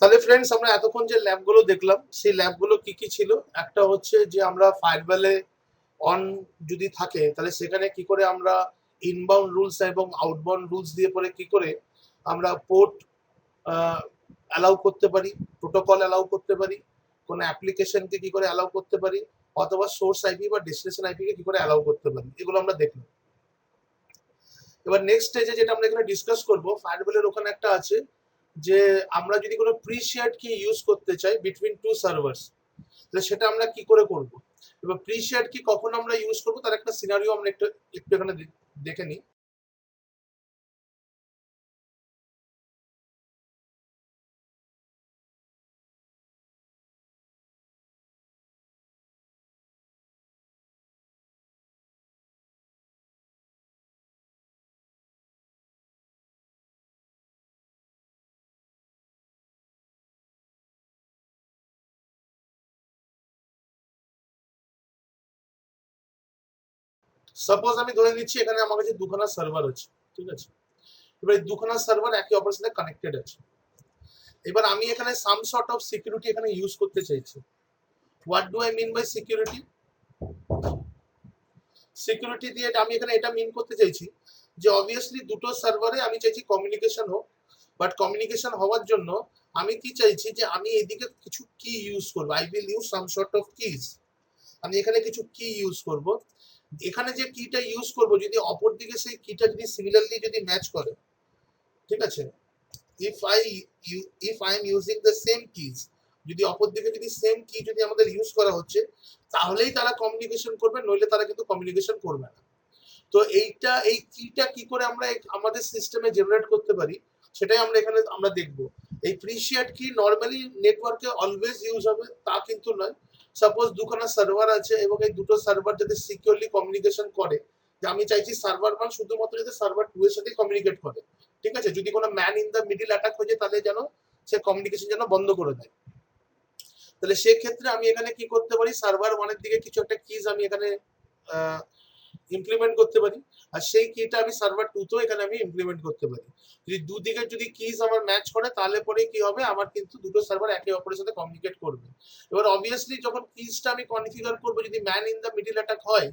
তাহলে ফ্রেন্ডস আমরা এতক্ষণ যে ল্যাবগুলো দেখলাম সেই ল্যাবগুলো কি কি ছিল। একটা হচ্ছে যে আমরা ফায়ারওয়ালে অন যদি থাকে তাহলে সেখানে কি করে আমরা ইনবাউন্ড রুলস এবং আউটবাউন্ড রুলস দিয়ে পরে কি করে আমরা পোর্ট অ্যালাউ করতে পারি, প্রোটোকল অ্যালাউ করতে পারি, কোনো অ্যাপ্লিকেশনকে কি করে অ্যালাউ করতে পারি, অথবা সোর্স আইপি বা ডেস্টিনেশন আইপি কে কি করে অ্যালাউ করতে পারি, এগুলো আমরা দেখলাম। এবার নেক্সট স্টেজে যেটা আমরা এখানে ডিসকাস করব, ফায়ারওয়ালের ওখানে একটা আছে যে আমরা যদি কোনো প্রি শেয়ার্ড কি ইউজ করতে চাই বিটুইন টু সার্ভার্স, তাহলে সেটা আমরা কি করে করব। এবার প্রি শেয়ার্ড কি কখন আমরা ইউজ করব তার একটা সিনারিও আমরা একটু একটু এখানে দেখে নিই। সাপোজ আমি ধরে নিচ্ছি এখানে আমার কাছে দুখানা সার্ভার আছে, ঠিক আছে। এবার এই দুখানা সার্ভার একে অপরের সাথে কানেক্টেড আছে। এবার আমি এখানে সাম সর্ট অফ সিকিউরিটি এখানে ইউজ করতে চাইছি। What do I mean by security? Security দিয়ে আমি এখানে এটা মিন করতে চাইছি যে অবভিয়াসলি দুটো সার্ভারে আমি চাইছি কমিউনিকেশন হোক, বাট কমিউনিকেশন হওয়ার জন্য আমি কি চাইছি যে আমি এদিকে কিছু কি ইউজ করব, I will use some sort of keys. আমি এখানে কিছু কি ইউজ করব, এখানে যে কিটা ইউজ করব যদি অপর দিকে সেই কিটা যদি সিমিলারলি যদি ম্যাচ করে, ঠিক আছে। If I if I am using the same keys, যদি অপর দিকে যদি সেম কি যদি আমাদের ইউজ করা হচ্ছে তাহলেই তারা কমিউনিকেশন করবে, নইলে তারা কিন্তু কমিউনিকেশন করবে না। তো এইটা এই কিটা কি করে আমরা আমাদের সিস্টেমে জেনারেট করতে পারি সেটাই আমরা এখানে আমরা দেখব। এই প্রিশিয়েট কি নরমালি নেটওয়ার্কে অলওয়েজ ইউজ হবে তা কিন্তু নয়। সাপোজ দুখানা সার্ভার আছে এবং এই দুটো সার্ভার যাতে সিকিউরলি কমিউনিকেশন করে, যে আমি চাইছি সার্ভার 1 শুধুমাত্র যাতে সার্ভার 2 এর সাথে কমিউনিকেট করে, ঠিক আছে। যদি কোনো man in the middle attack হয়ে যায় তাহলে যেন সে কমিউনিকেশন যেন বন্ধ করে দেয়। তাহলে সেক্ষেত্রে আমি এখানে কি করতে পারি, সার্ভার 1 এর দিকে কিছু একটা কিজ আমি এখানে ইমপ্লিমেন্ট করতে পারি, আর সেই কিটা আমি সার্ভার 2 তেও এখানে আমি ইমপ্লিমেন্ট করতে পারি। যদি দুদিকে যদি কিজ আমার ম্যাচ করে তাহলে পরে কি হবে, আমার কিন্তু দুটো সার্ভার একে অপরের সাথে কমিউনিকেট করবে। এবার অবভিয়াসলি যখন কিজটা আমি কনফিগার করব, যদি man in the middle attack হয়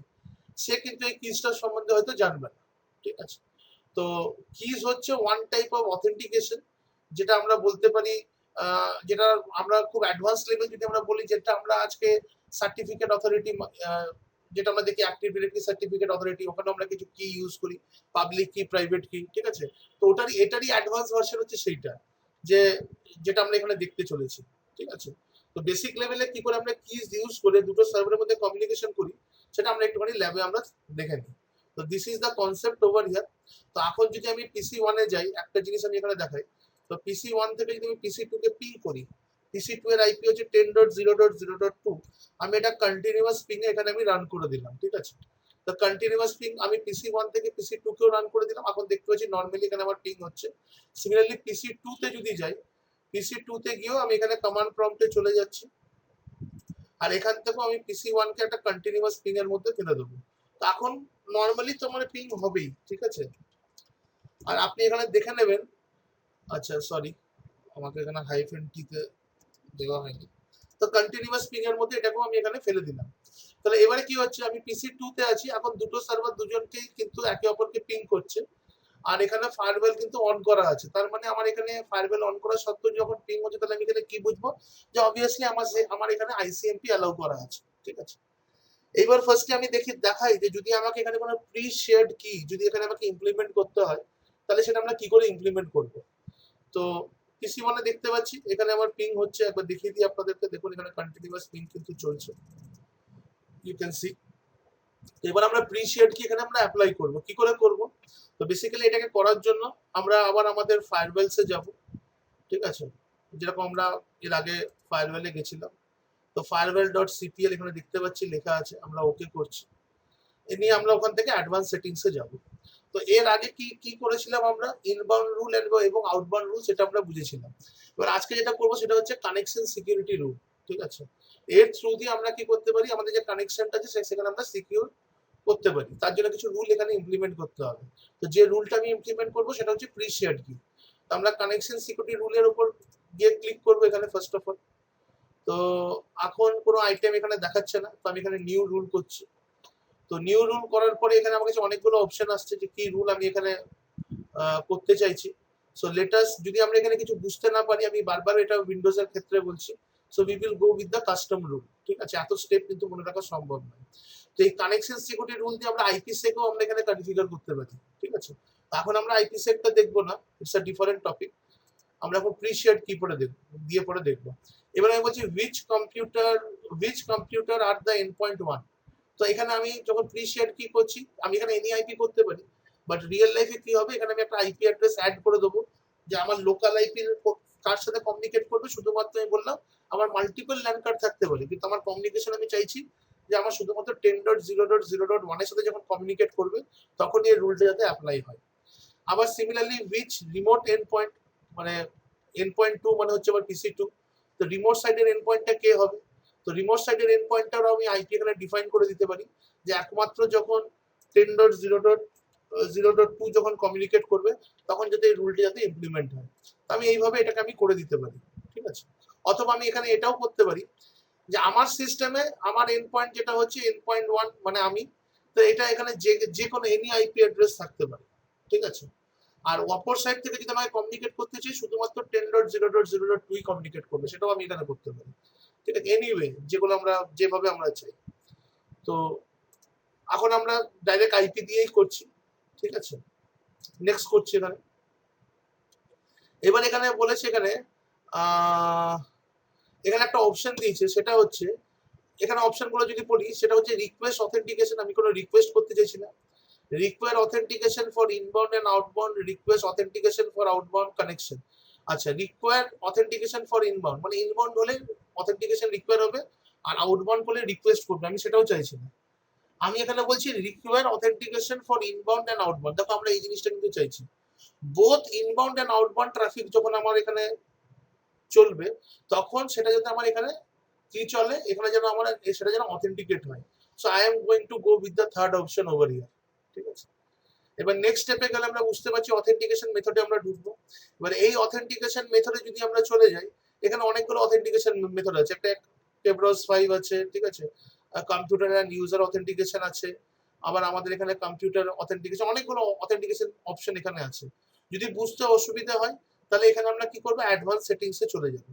সে কিন্তু এই কিজটার সম্বন্ধে হয়তো জানবে না, ঠিক আছে। তো কিজ হচ্ছে ওয়ান টাইপ অফ অথেন্টিকেশন, যেটা আমরা বলতে পারি যেটা আমরা খুব অ্যাডভান্স লেভেল যদি আমরা বলি, যেটা আমরা আজকে সার্টিফিকেট অথরিটি, যেটা আমরা দেখি অ্যাক্টিভ ডিরেক্টরি সার্টিফিকেট অথরিটি, ওখানে আমরা কিছু কি ইউজ করি, পাবলিক কি, প্রাইভেট কি, ঠিক আছে। তো এটারই অ্যাডভান্স ভার্সন হচ্ছে সেইটা, যে যেটা আমরা এখানে দেখতে চলেছি, ঠিক আছে। তো বেসিক লেভেলে কি করে আমরা কিজ ইউজ করে দুটো সার্ভারের মধ্যে কমিউনিকেশন করি সেটা আমরা একটুখানি ল্যাবে আমরা দেখে নিই। তো this is the concept over here. তো এখন যদি আমি পিসি 1 এ যাই, একটা জিনিস আমি এখানে দেখাই। তো পিসি 1 থেকে যদি আমি পিসি 2 কে পিং করি, পিসি 2 এর আইপি হচ্ছে 10.0.0.2। আমি এটা কন্টিনিউয়াস পিং এ এখানে আমি রান করে দিলাম, ঠিক আছে। তো কন্টিনিউয়াস পিং আমি পিসি 1 থেকে পিসি 2 কেও রান করে দিলাম। এখন দেখতে পাচ্ছি নরমালি এখানে আমার পিং হচ্ছে। সিমিলারলি পিসি 2 তে যদি যাই, পিসি 2 তে গিয়েও আমি এখানে কমান্ড প্রম্পটে চলে যাচ্ছি, আর এখান থেকেও আমি পিসি 1 কে একটা কন্টিনিউয়াস পিং এর মধ্যে ফেলে দেবো। তো এখন নরমালি তোমার পিং হবেই, ঠিক আছে। আর আপনি এখানে দেখে নেবেন, আচ্ছা সরি, আমাকে এখানে হাইফেন টি তে দেওয়া হয়নি। তো কন্টিনিউয়াস পিং এর মধ্যে এটাকেও আমি এখানে ফেলে দিলাম। তাহলে এবারে কি হচ্ছে, আমি পিসি 2 তে আছি, এখন দুটো সার্ভার দুজনকেই কিন্তু একে অপরকে পিং করছে, আর এখানে ফায়ারওয়েল কিন্তু অন করা আছে। তার মানে আমার এখানে ফায়ারওয়েল অন করা সত্ত্বেও যখন পিং হচ্ছে, তাহলে আমি এখানে কি বুঝবো, যে অবভিয়াসলি আমার এখানে আইসিএমপি অ্যালাউ করা আছে, ঠিক আছে। এইবার ফার্স্টে আমি দেখাই যে যদি আমাকে এখানে কোনো প্রি শেয়ার্ড কি যদি এখানে আমাকে ইমপ্লিমেন্ট করতে হয়, তাহলে সেটা আমরা কি করে ইমপ্লিমেন্ট করব। তো পিসি 1 এ দেখতে পাচ্ছি এখানে আমার পিং হচ্ছে, একবার দেখিয়ে দিই আপনাদেরকে। দেখুন এখানে কন্টিনিউয়াস পিং কিন্তু চলছে, ইউ ক্যান সি। এবার আমরা প্রি শেয়ার্ড কি এখানে আমরা অ্যাপ্লাই করব, কি করে করব। তো বেসিক্যালি এটাকে করার জন্য আমরা আবার আমাদের ফায়ারওয়েলসে যাব, ঠিক আছে। যেরকম আমরা এর আগে ফায়ারওয়েলে গেছিলাম, তো ফায়ারওয়েল ডট সিপিএল এখানে দেখতে পাচ্ছি লেখা আছে, আমরা ওকে করছি। এ নিয়ে আমরা ওখান থেকে অ্যাডভান্স সেটিংসে যাব। তো এর আগে কি কি করেছিলাম, আমরা ইনবাউন্ড রুল এবং আউটবাউন্ড রুল সেটা আমরা বুঝেছিলাম। এবার আজকে যেটা করবো সেটা হচ্ছে কানেকশন সিকিউরিটি রুল, ঠিক আছে। এর থ্রু দিয়ে আমরা কি করতে পারি, আমাদের যে কানেকশনটা আছে সেখানে আমরা সিকিউর করতে পারি। তার জন্য কিছু রুল এখানে ইমপ্লিমেন্ট করতে হবে। তো যে রুলটা আমি ইমপ্লিমেন্ট করবো সেটা হচ্ছে প্রি শেয়ার্ড কি। তো আমরা কানেকশন সিকিউরিটি রুলের উপর গিয়ে ক্লিক করবো এখানে ফার্স্ট অফ অল। তো এখন কোনো আইটেম এখানে দেখাচ্ছে না, তো আমি এখানে নিউ রুল করছি। তো নিউ রুল করার পরে এখানে আমার কাছে অনেকগুলো অপশন আসছে যে কি রুল আমি এখানে করতে চাইছি। সো লেটাস যদি আমরা এখানে কিছু বুঝতে না পারি, আমি বারবার এটা উইন্ডোজ এর ক্ষেত্রে বলছি, so we will go with the custom rule. ঠিক আছে, এত স্টেপ কিন্তু মনে রাখা সম্ভব নয়। তো এই কানেকশন সিকিউরিটি রুল দিয়ে আমরা আইপি সেকও আমরা এখানে কনফিগার করতে পারি। ঠিক আছে, এখন আমরা আইপি সেকটা দেখবো না, ইটস আ ডিফারেন্ট টপিক। আমরা এখন প্রি শেয়ার্ড কি পরে দেখবো, দিয়ে পরে দেখবো। এবার আমি বলছি which computer are the end point one. তো এখানে আমি যখন প্রি শেয়ার্ড কি করছি, আমি এখানে এনি আইপি করতে পারি, বাট রিয়েল লাইফে কি হবে, এখানে আমি একটা আইপি অ্যাড্রেস অ্যাড করে দেবো যে আমার লোকাল আইপি কার সাথে কমিউনিকেট করবে। শুধুমাত্র আমি বললাম আমার মাল্টিপল ল্যান্ড কার্ড থাকতে পারে, কিন্তু আমার কমিউনিকেশন আমি চাইছি যে আমার শুধুমাত্র 10.0.0.1 এর সাথে যখন কমিউনিকেট করবে তখন এই রুলটা যাতে অ্যাপ্লাই হয়। আবার similarly which remote end point, মানে এন্ড পয়েন্ট টু মানে হচ্ছে আমার পিসি টু। তো রিমোট সাইডের এন্ড পয়েন্টটা কে হবে, তো রিমোট সাইডের এন্ড পয়েন্টটাও আমি আইপি এখানে ডিফাইন করে দিতে পারি যে একমাত্র যখন 10.0.0.2 যখন কমিউনিকেট করবে তখন যাতে এই রুলটি যাতে ইমপ্লিমেন্ট হয়। আমি এইভাবে এটাকে আমি করে দিতে পারি। ঠিক আছে, অথবা আমি এখানে এটাও করতে পারি যে আমার সিস্টেমে আমার এন্ড পয়েন্ট যেটা হচ্ছে এন্ড পয়েন্ট ওয়ান মানে আমি, তো এটা এখানে যে কোনো এনি আইপি অ্যাড্রেস থাকতে পারে। ঠিক আছে, আর অপর সাইড থেকে যদি আমাকে কমিউনিকেট করতে চাই শুধুমাত্র 10.0.0.2 কমিউনিকেট করবে, সেটাও আমি এখানে করতে পারি। ঠিক আছে, এনিওয়ে যেগুলো আমরা যেভাবে আমরা চাই। তো এখন আমরা ডাইরেক্ট আইপি দিয়েই করছি। ঠিক আছে, নেক্সট করছি এখানে। এবার এখানে বলেছে এখানে এখানে একটা অপশন দিয়েছে, সেটা হচ্ছে এখানে অপশনগুলো যদি পড়ি সেটা হচ্ছে রিকোয়েস্ট অথেন্টিকেশন। আমি কোনো রিকোয়েস্ট করতে চাইছি না। require authentication for inbound and outbound, request authentication for outbound connection। আচ্ছা, require authentication for inbound মানে ইনবাউন্ড হলে অথেন্টিকেশন রিকোয়ার হবে, আর আউটবাউন্ড হলে রিকোয়েস্ট করবে, আমি সেটাও চাইছি না। আমি এখানে বলছি require authentication for inbound and outbound। দেখো আমরা এই জিনিসটা কিন্তু চাইছি, both inbound and outbound traffic যখন আমার এখানে চলবে তখন সেটা যাতে আমার এখানে কি চলে, এখানে যেন আমার সেটা যেন অথেন্টিকেট হয়। So I am going to go with the third option over here. ঠিক আছে, এবার নেক্সট স্টেপে গেলে আমরা বুঝতে পারছি অথেন্টিকেশন মেথডে আমরা ঢুকবো। এবার এই অথেন্টিকেশন মেথডে যদি আমরা চলে যাই, এখানে অনেকগুলো অথেন্টিকেশন মেথড আছে। একটা কেব্রস 5 আছে, ঠিক আছে, কম্পিউটার এন্ড ইউজার অথেন্টিকেশন আছে, আবার আমাদের এখানে কম্পিউটার অথেন্টিকেশন, অনেকগুলো অথেন্টিকেশন অপশন এখানে আছে। যদি বুঝতে অসুবিধা হয় তাহলে এখানে আমরা কি করবো, অ্যাডভান্স সেটিংসে চলে যাব।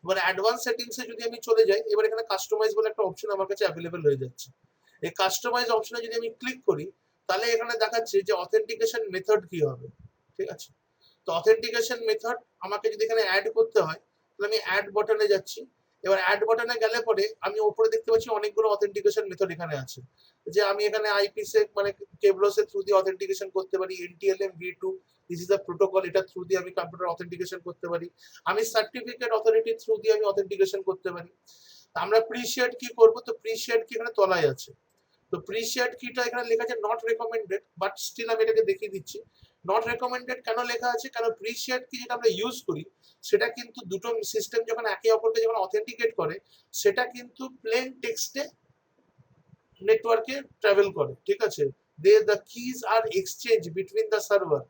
এবার অ্যাডভান্স সেটিংসে যদি আমি চলে যাই, এবার এখানে কাস্টমাইজ বলে একটা অপশন আমার কাছে অ্যাভেলেবল হয়ে যাচ্ছে। এই কাস্টমাইজ অপশনে যদি আমি ক্লিক করি তাহলে এখানে দেখাচ্ছে যে অথেন্টিকেশন মেথড কি হবে। ঠিক আছে, তো অথেন্টিকেশন মেথড আমাকে যদি এখানে অ্যাড করতে হয় তাহলে আমি অ্যাড বাটনে যাচ্ছি। এবার অ্যাড বাটনে গেলে পরে আমি উপরে দেখতে পাচ্ছি অনেকগুলো অথেন্টিকেশন মেথড এখানে আছে, যে আমি এখানে আইপিসেক মানে কেব্রসের থ্রু দিয়ে অথেন্টিকেশন করতে পারি, এনটিএলএম V2 this is the protocol, এটা থ্রু দিয়ে আমি কম্পিউটার অথেন্টিকেশন করতে পারি, আমি সার্টিফিকেট অথরিটি থ্রু দিয়ে আমি অথেন্টিকেশন করতে পারি। আমরা প্রিশিয়েট কি করব, তো প্রিশিয়েট কি এখানে তলায় আছে। তো প্রিশিয়েট কিটা এখানে লেখা আছে নট রেকমেন্ডেড, বাট স্টিল আমি এটাকে দেখিয়ে দিচ্ছি। নট রেকমেন্ডেড কেন লেখা আছে, কারণ প্রিশিয়েট কি যেটা আমরা ইউজ করি সেটা কিন্তু দুটো সিস্টেম যখন একে অপরকে যখন অথেন্টিকেট করে সেটা কিন্তু প্লেন টেক্সটে নেটওয়ার্কে ট্রাভেল করে। ঠিক আছে, the keys are exchange between the server.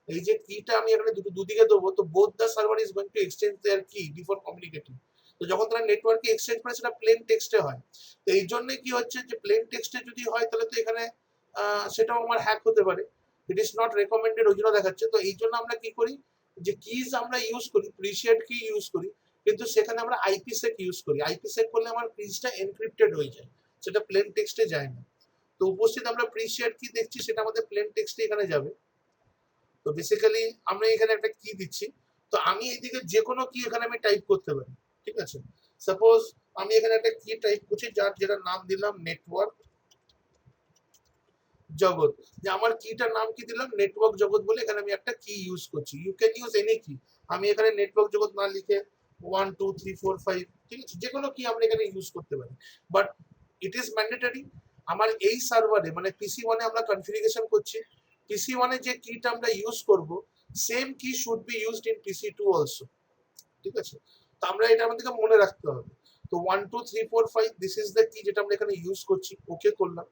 এই যে কিটা আমি এখানে দুদিকে দেবো, তো both the server is going to exchange their key before communicating. তো যখন তারা নেটওয়ার্কে এক্সচেঞ্জ করে সেটা প্লেন টেক্সটে হয়। তো এই জন্য কি হচ্ছে যে প্লেন টেক্সটে যদি হয় তাহলে তো এখানে সেটাও আমার হ্যাক হতে পারে। ইট ইজ নট রেকমেন্ডেড ওই জন্য দেখাচ্ছে। তো এই জন্য আমরা কি করি, যে কিজ আমরা ইউজ করি, প্রিশিয়েট কি ইউজ করি, কিন্তু সেখানে আমরা আইপিসেক ইউজ করি। আইপিসেক করলে আমার কিজটা এনক্রিপ্টেড হয়ে যায়, সেটা প্লেন টেক্সটে যায় না। তো উপস্থিত আমরা প্রিশিয়েট কি দেখছি সেটা আমাদের প্লেন টেক্সটে এখানে যাবে। তো বেসিক্যালি আমরা এখানে একটা কি দিচ্ছি, তো আমি এইদিকে যে কোনো কি এখানে আমি টাইপ করতে পারি। ঠিক আছে, সাপোজ আমি এখানে একটা কি টাইপ করছি যার যেটা নাম দিলাম নেটওয়ার্ক জগৎ, যে আমার কিটার নাম কি দিলাম নেটওয়ার্ক জগৎ বলে এখানে আমি একটা কি ইউজ করছি। ইউ ক্যান ইউজ এনি কি, আমি এখানে নেটওয়ার্ক জগৎ না লিখে 1 2 3 4 5, ঠিক আছে, যে কোনো কি আমরা এখানে ইউজ করতে পারি। বাট ইট ইজ ম্যান্ডেটরি আমার এই সার্ভারে মানে PC1 আমরা কনফিগারেশন করছি, PC1 যে কিটা আমরা ইউজ করব সেম কি should be used in PC2 also. ঠিক আছে, তো আমরা এটা আমাদেরকে মনে রাখতে হবে। তো 1 2 3 4 5 দিস ইজ দ্য কি যেটা আমরা এখানে ইউজ করছি, ওকে করলাম।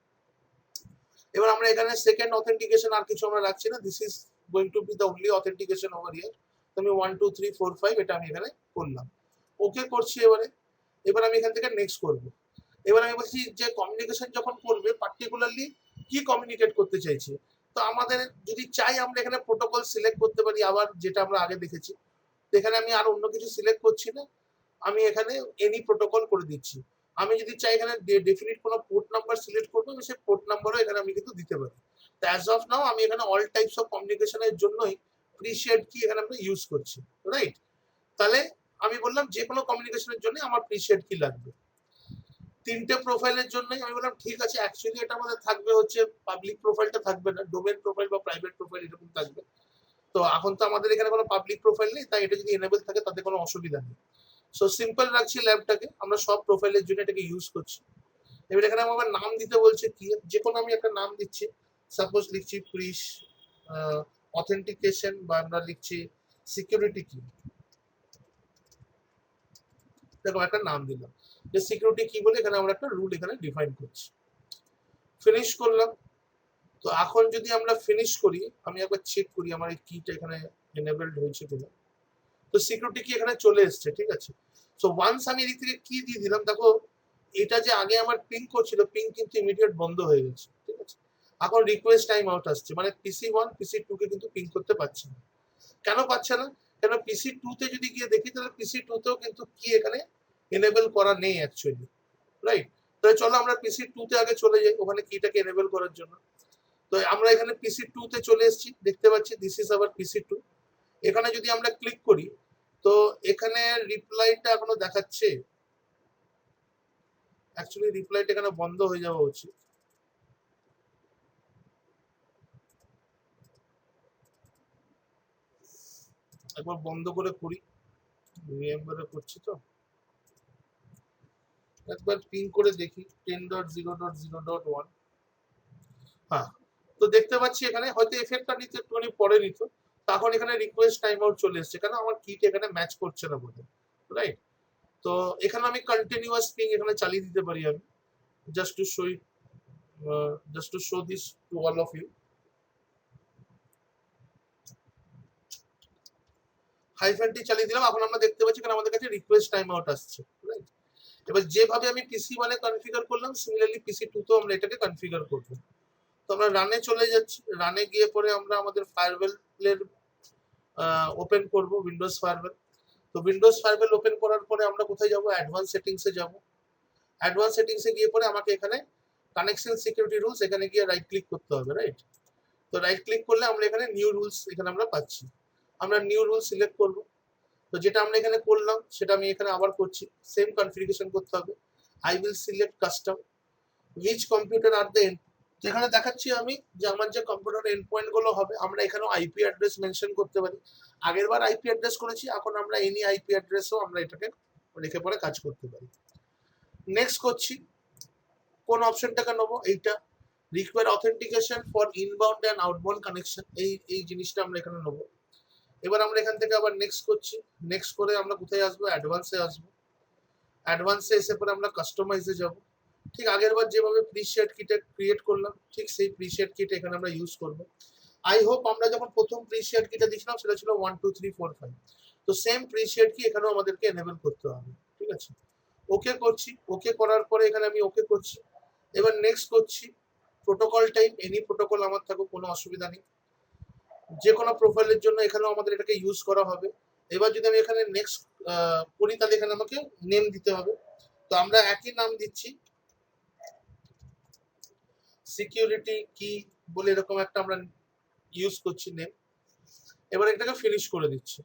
এবার আমরা এখানে সেকেন্ড অথেন্টিকেশন আর কিছু আমরা রাখছি না, this is going two B the only authentication over here. তো আমি 1 2 3 4 5 এটা আমি এখানে করলাম, ওকে করছি। এবার আমি এখান থেকে নেক্সট করব। এবার আমি বলছি যে কমিউনিকেশন যখন করবে পার্টিকুলারলি কি কমিউনিকেট করতে চাইছে। তো আমাদের যদি চাই আমরা এখানে প্রোটোকল সিলেক্ট করতে পারি, আবার যেটা আমরা আগে দেখেছি। তো এখানে আমি আর অন্য কিছু সিলেক্ট করছি না, আমি এখানে এনি প্রোটোকল করে দিচ্ছি। আমি যদি চাই এখানে ডেফিনিট কোনো পোর্ট নাম্বার সিলেক্ট করবো, আমি সেই পোর্ট নাম্বারও এখানে আমি কিন্তু দিতে পারি। তো অ্যাজ অফ নাও আমি এখানে অল টাইপস অফ কমিউনিকেশনের জন্যই প্রিশেড কি এখানে আমরা ইউজ করছি, রাইট? তাহলে আমি বললাম যে কোনো কমিউনিকেশনের জন্য আমার প্রিশেড কি লাগবে। তিনটে প্রোফাইলের জন্যই আমি বললাম ঠিক আছে, অ্যাকচুয়ালি এটা আমাদের থাকবে হচ্ছে পাবলিক প্রোফাইলটা থাকবে না, ডোমেন প্রোফাইল বা প্রাইভেট প্রোফাইল এরকম থাকবে। তো এখন তো আমাদের এখানে কোনো পাবলিক প্রোফাইল নেই, তাই এটা যদি এনেবল থাকে তাতে কোনো অসুবিধা নেই। সো সিম্পল রাখছি ল্যাবটাকে, আমরা সব প্রোফাইলের জন্য এটাকে ইউজ করছি। এবার এখানে আমার নাম দিতে বলছে কি, যে কোনো আমি একটা নাম দিচ্ছি। সাপোজ লিখছি প্রিশ অথেন্টিকেশন, বা আমরা লিখছি সিকিউরিটি কি, দেখো একটা নাম দিলাম যে সিকিউরিটি কি বলে এখানে আমরা একটা রুল এখানে ডিফাইন করছি। ফিনিশ করলাম। তো এখন যদি আমরা ফিনিশ করি, আমি একবার চেক করি আমার এই কিটা এখানে এনেবলড হয়েছে কিনা। তো সিকিউরিটি কি এখানে চলে এসছে, ঠিক আছে। সো ওয়ান্স আমি এদিক থেকে কি দিয়ে দিলাম, দেখো এটা যে আগে আমার পিং করছিল, পিং কিন্তু ইমিডিয়েট বন্ধ হয়ে গেছে, ঠিক আছে। এখন রিকোয়েস্ট টাইম আউট আসছে, মানে PC1 PC2 কে কিন্তু পিং করতে পারছে না। কেন পাচ্ছে না? কেন PC2 তে যদি গিয়ে দেখি তাহলে PC2 তেও কিন্তু কি এখানে এনেবল করা নেই অ্যাকচুয়ালি, রাইট? তাহলে চলো আমরা PC2 তে আগে চলে যাই ওখানে কিটাকে এনেবল করার জন্য। তো আমরা এখানে PC2 তে চলে এসেছি, দেখতে পাচ্ছি দিস ইজ আওয়ার PC2। এখানে যদি আমরা ক্লিক করি তো এখানে রিপ্লাইটা এখনো দেখাচ্ছে, অ্যাকচুয়ালি রিপ্লাইটা এখানে বন্ধ হয়ে যাওয়া উচিত। একবার বন্ধ করে করি, রিমেম্বারে করছি তো, একবার পিং করে দেখি 10.0.0.1। হ্যাঁ, তো দেখতে পাচ্ছি এখানে হয়তো এফেক্টটা নিতে একটুখানি পরে নিত, তখন এখানে রিকোয়েস্ট টাইম আউট চলে এসছে, কেন আমার কিট এখানে ম্যাচ করছে না বোধহয়, রাইট? তো এখানে আমি কন্টিনিউয়াস পিং এখানে চালিয়ে দিতে পারি আমি, just to show it, just to show this to all of you. হাইফেনটি চালিয়ে দিলাম, এখন আমরা দেখতে পাচ্ছি কারণ আমাদের কাছে রিকোয়েস্ট টাইম আউট আসছে, রাইট? এবার যেভাবে আমি PC1 এ কনফিগার করলাম সিমিলারলি PC2 তেও আমরা এটাকে কনফিগার করব। তো আমরা রানে চলে যাচ্ছি, রানে গিয়ে পরে আমরা আমাদের ফায়ারওয়েলের ওপেন করব উইন্ডোজ ফায়ারওয়েল। তো উইন্ডোজ ফায়ারওয়েল ওপেন করার পরে আমরা কোথায় যাব, অ্যাডভান্স সেটিংসে যাব। অ্যাডভান্স সেটিংসে গিয়ে পরে আমাকে এখানে কানেকশন সিকিউরিটি রুলস এখানে গিয়ে রাইট ক্লিক করতে হবে, রাইট? তো রাইট ক্লিক করলে আমরা এখানে নিউ রুলস এখানে আমরা পাচ্ছি, আমরা নিউ রুল সিলেক্ট করব। তো যেটা আমরা এখানে করলাম সেটা আমি এখানে আবার করছি, সেম কনফিগারেশন করতে হবে। I will select custom which computer are the end, যেখানে দেখাচ্ছি আমি যে আমার যে কম্পিউটার এন্ড পয়েন্ট গুলো হবে আমরা এখানে আইপি অ্যাড্রেস মেনশন করতে পারি। আগের বার আইপি অ্যাড্রেস করেছি, এখন আমরা এনি আইপি অ্যাড্রেসও আমরা এটাকে রেখে পরে কাজ করতে পারি। নেক্সট করছি, কোন অপশনটাকে নেবো, এইটা require authentication for inbound and outbound connection, এই জিনিসটা আমরা এখানে নেবো। এবার আমরা এখান থেকে আবার নেক্সট করছি, নেক্সট করে আমরা কোথায় আসবো, অ্যাডভান্সে আসবো। অ্যাডভান্সে এসে পরে আমরা কাস্টমাইজে যাব। ঠিক আগের বার যেভাবে প্রিশেড কিট ক্রিয়েট করলাম ঠিক সেই প্রিশেড কিট এখানে আমরা ইউজ করব। আই হোপ আমরা যখন প্রথম প্রিশেড কিটা দিয়েছিলাম সেটা ছিল 1 2 3 4 5। তো সেম প্রিশেড কি এখানেও আমাদেরকে এনেবল করতে হবে, ঠিক আছে। ওকে করছি, ওকে করার পরে এখানে আমি ওকে করছি। এবার নেক্সট করছি, প্রোটোকল টাইপ এনি প্রোটোকল আমার থাকুক, কোনো অসুবিধা নেই। যে কোনো প্রোফাইলের জন্য এখানেও আমাদের এটাকে ইউজ করা হবে। এবার যদি আমি এখানে নেক্সট করি তাহলে এখানে আমাকে নেম দিতে হবে। তো আমরা একই নাম দিচ্ছি, সিকিউরিটি কি বলে এরকম একটা আমরা ইউজ করছি নেম। এবার এটাকে ফিনিশ করে দিচ্ছি।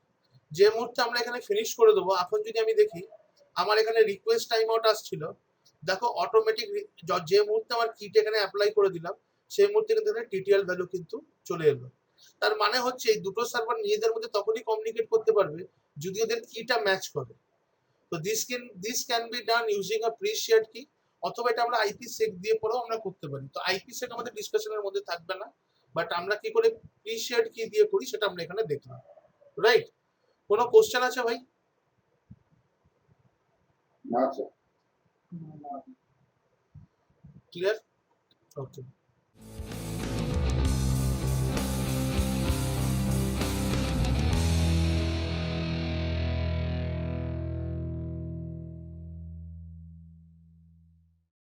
যে মুহূর্তে আমরা এখানে ফিনিশ করে দেবো, এখন যদি আমি দেখি আমার এখানে রিকোয়েস্ট টাইম আউট আসছিল, দেখো অটোমেটিক যে মুহূর্তে আমার কিট এখানে অ্যাপ্লাই করে দিলাম সেই মুহূর্তে কিন্তু এখানে টিটিএল ভ্যালু কিন্তু চলে এলো। তার মানে হচ্ছে এই দুটো সার্ভার নিজেদের মধ্যে তখনই কমিউনিকেট করতে পারবে যদি ওদের কিটা ম্যাচ করে। তো this can be done using a pre shared কি, অথবা এটা আমরা আইপি সেক দিয়ে পরেও আমরা করতে পারি। তো আইপি সেক আমাদের ডিসকাশনের মধ্যে থাকবে না, বাট আমরা কি করে প্রি শেয়ার্ড কি দিয়ে করি সেটা আমরা এখানে দেখলাম, রাইট? কোনো কোশ্চেন আছে ভাই? না স্যার। ক্লিয়ার? ওকে।